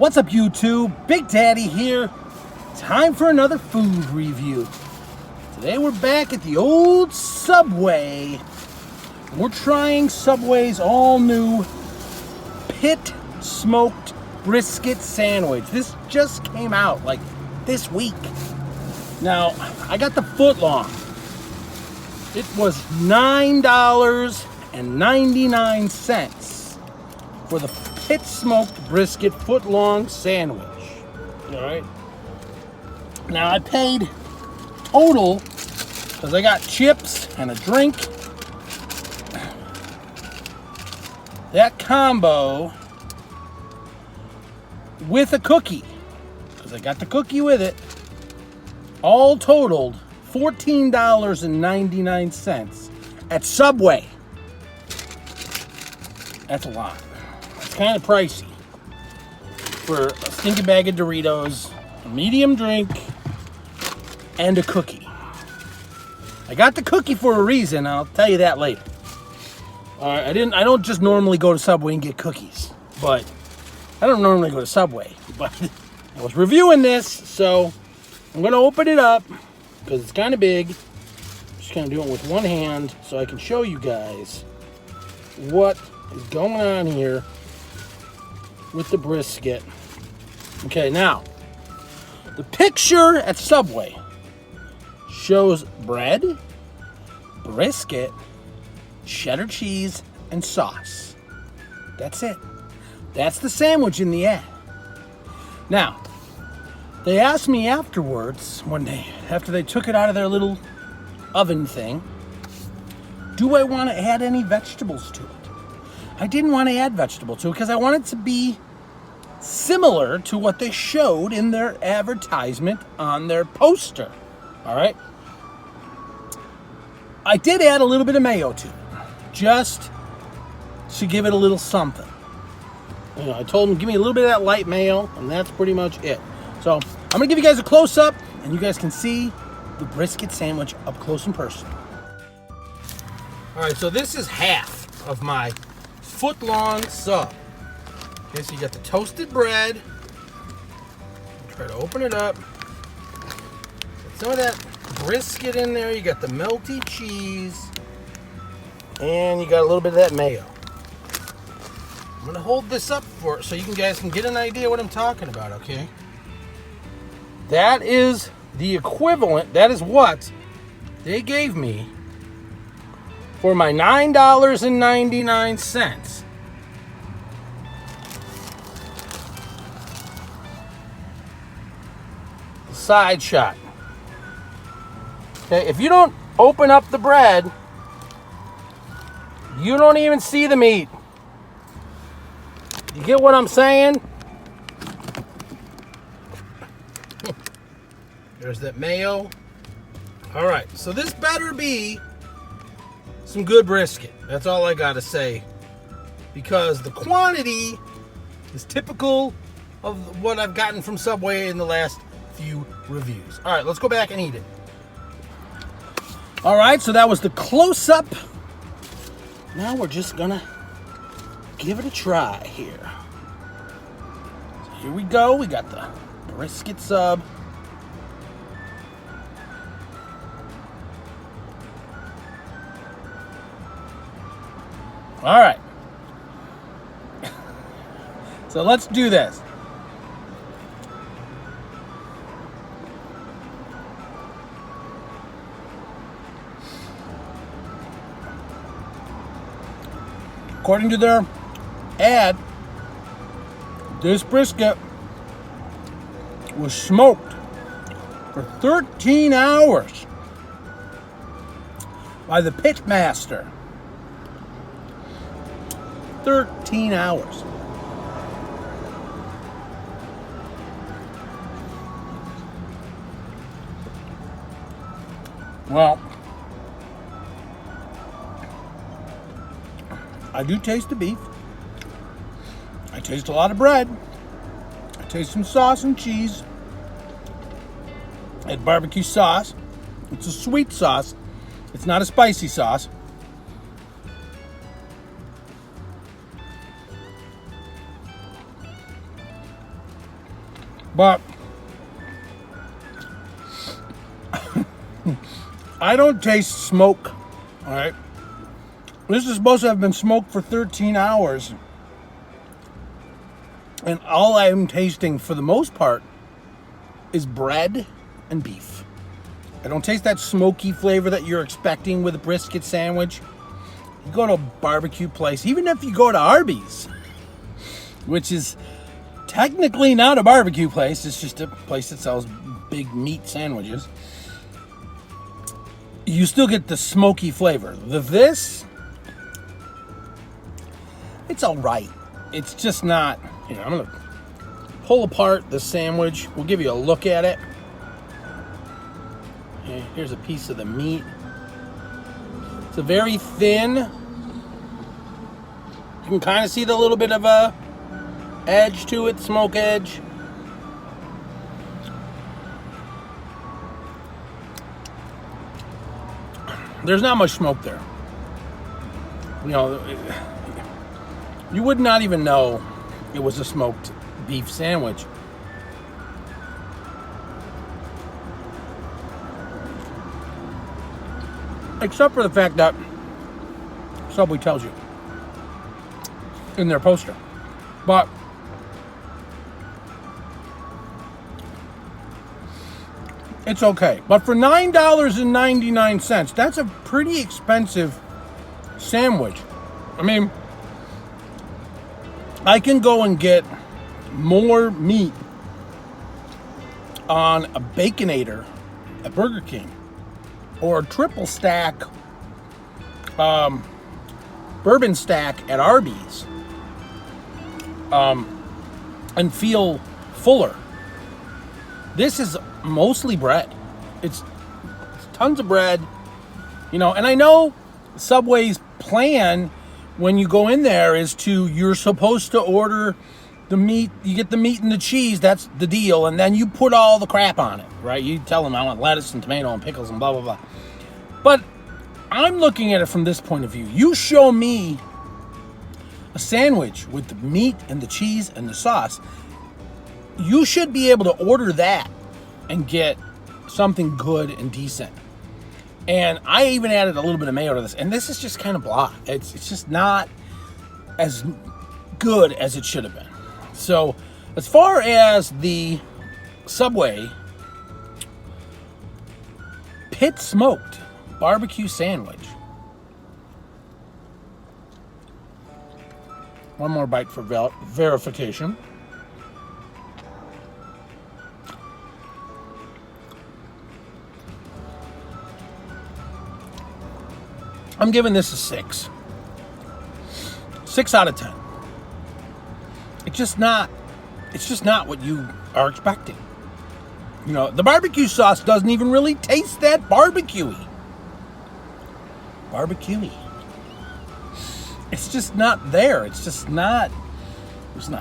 What's up, YouTube? Big Daddy here. Time for another food review. Today we're back at the old Subway. We're trying Subway's all new pit smoked brisket sandwich. This just came out like this week. Now, I got the foot long. It was $9.99 for the pit smoked brisket foot long sandwich. All right. Now I paid total, because I got chips and a drink. That combo with a cookie, because I got the cookie with it, all totaled $14.99 at Subway. That's a lot. It's kind of pricey for a stinky bag of Doritos, a medium drink, and a cookie. I got the cookie for a reason. I'll tell you that later. I don't just normally go to Subway and get cookies, but I don't normally go to Subway. But I was reviewing this, so I'm gonna open it up because it's kind of big. Just kind of doing it with one hand so I can show you guys what is going on here with the brisket. Okay, now the picture at Subway shows bread, brisket, cheddar cheese, and sauce. That's it. That's the sandwich in the ad. Now, they asked me afterwards, one day, after they took it out of their little oven thing, do I want to add any vegetables to it? I didn't want to add vegetables to it because I wanted it to be similar to what they showed in their advertisement on their poster. All right? I did add a little bit of mayo to it, just to give it a little something. You know, I told them, give me a little bit of that light mayo, and that's pretty much it. So I'm gonna give you guys a close-up, and you guys can see the brisket sandwich up close and personal. All right, so this is half of my foot-long sub. Okay, so you got the toasted bread. Try to open it up. Get some of that brisket in there. You got the melty cheese, and you got a little bit of that mayo. I'm gonna hold this up so you guys can get an idea what I'm talking about, okay? That is the equivalent, that is what they gave me for my $9.99. The side shot. Okay, if you don't open up the bread, you don't even see the meat. You get what I'm saying? There's that mayo. All right, so this better be some good brisket. That's all I gotta say. Because the quantity is typical of what I've gotten from Subway in the last few reviews. All right, let's go back and eat it. All right, so that was the close-up. Now we're just gonna give it a try here. So here we go. We got the brisket sub. All right. So let's do this. According to their ad, this brisket was smoked for 13 hours by the pit master. 13 hours. Well, I do taste the beef. I taste a lot of bread. I taste some sauce and cheese. I had barbecue sauce. It's a sweet sauce. It's not a spicy sauce. But I don't taste smoke, all right? This is supposed to have been smoked for 13 hours. And all I'm tasting, for the most part, is bread and beef. I don't taste that smoky flavor that you're expecting with a brisket sandwich. You go to a barbecue place, even if you go to Arby's, which is technically not a barbecue place, it's just a place that sells big meat sandwiches, you still get the smoky flavor. This, it's all right. It's just not, I'm going to pull apart the sandwich. We'll give you a look at it. Okay, here's a piece of the meat. It's a very thin. You can kind of see the little bit of a edge to it, smoke edge. There's not much smoke there. You would not even know it was a smoked beef sandwich. Except for the fact that Subway tells you in their poster. But it's okay. But for $9.99, that's a pretty expensive sandwich. I mean, I can go and get more meat on a Baconator at Burger King or a triple stack bourbon stack at Arby's and feel fuller. This is mostly bread. It's tons of bread, and I know Subway's plan when you go in there is you're supposed to order the meat, you get the meat and the cheese, that's the deal, and then you put all the crap on it, right? You tell them I want lettuce and tomato and pickles and blah, blah, blah. But I'm looking at it from this point of view. You show me a sandwich with the meat and the cheese and the sauce, you should be able to order that and get something good and decent. And I even added a little bit of mayo to this, and this is just kind of blah. It's just not as good as it should have been. So, as far as the Subway pit smoked barbecue sandwich, one more bite for verification. I'm giving this a 6. 6 out of 10. It's just not what you are expecting. The barbecue sauce doesn't even really taste that barbecuey. It's just not there. It's not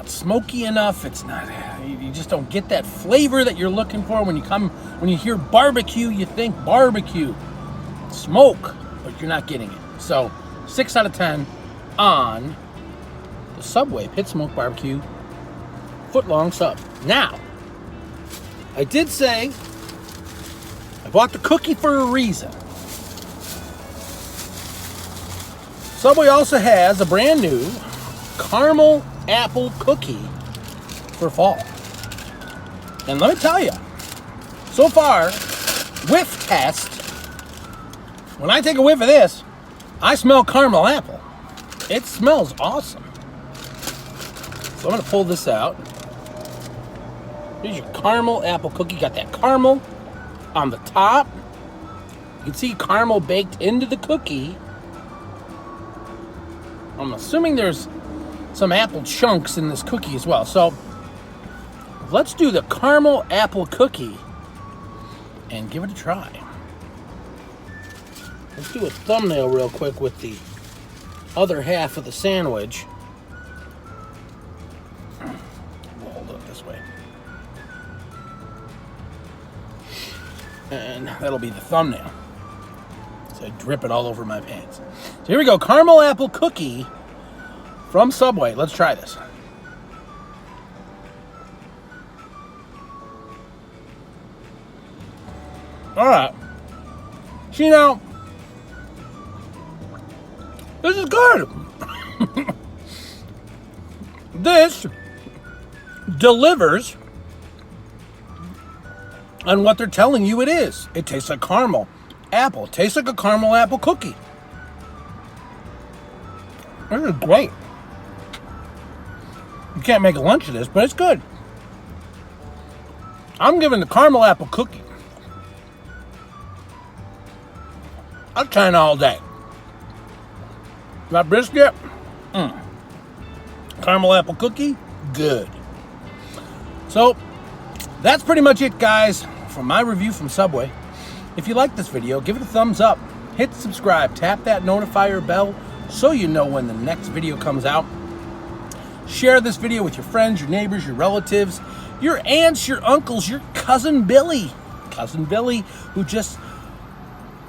smoky enough. It's not, you just don't get that flavor that you're looking for when you hear barbecue, you think barbecue, smoke, but you're not getting it. So 6 out of 10 on the Subway Pit Smoked Barbecue foot-long sub. Now, I did say I bought the cookie for a reason. Subway also has a brand new caramel apple cookie for fall. And let me tell you, so far, whiff test, when I take a whiff of this, I smell caramel apple. It smells awesome. So I'm going to pull this out. Here's your caramel apple cookie. Got that caramel on the top. You can see caramel baked into the cookie. I'm assuming there's some apple chunks in this cookie as well. So let's do the caramel apple cookie and give it a try. Let's do a thumbnail real quick with the other half of the sandwich. We'll hold it this way. And that'll be the thumbnail. So I drip it all over my pants. So here we go, caramel apple cookie from Subway. Let's try this. All right. See now, this is good. This delivers on what they're telling you it is. It tastes like caramel apple. It tastes like a caramel apple cookie. This is great. You can't make a lunch of this, but it's good. I'm giving the caramel apple cookie a 10 all day. Got brisket? Caramel apple cookie? Good. So, that's pretty much it, guys, for my review from Subway. If you like this video, give it a thumbs up. Hit subscribe. Tap that notifier bell so you know when the next video comes out. Share this video with your friends, your neighbors, your relatives, your aunts, your uncles, your cousin Billy. Cousin Billy, who just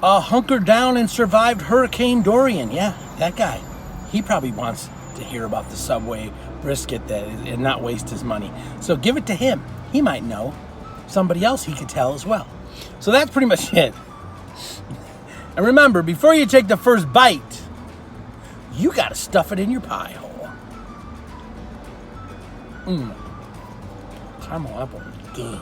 hunkered down and survived Hurricane Dorian. Yeah, that guy. He probably wants to hear about the Subway brisket and not waste his money. So give it to him. He might know somebody else he could tell as well. So that's pretty much it. And remember, before you take the first bite, you got to stuff it in your pie hole. Caramel apple, good.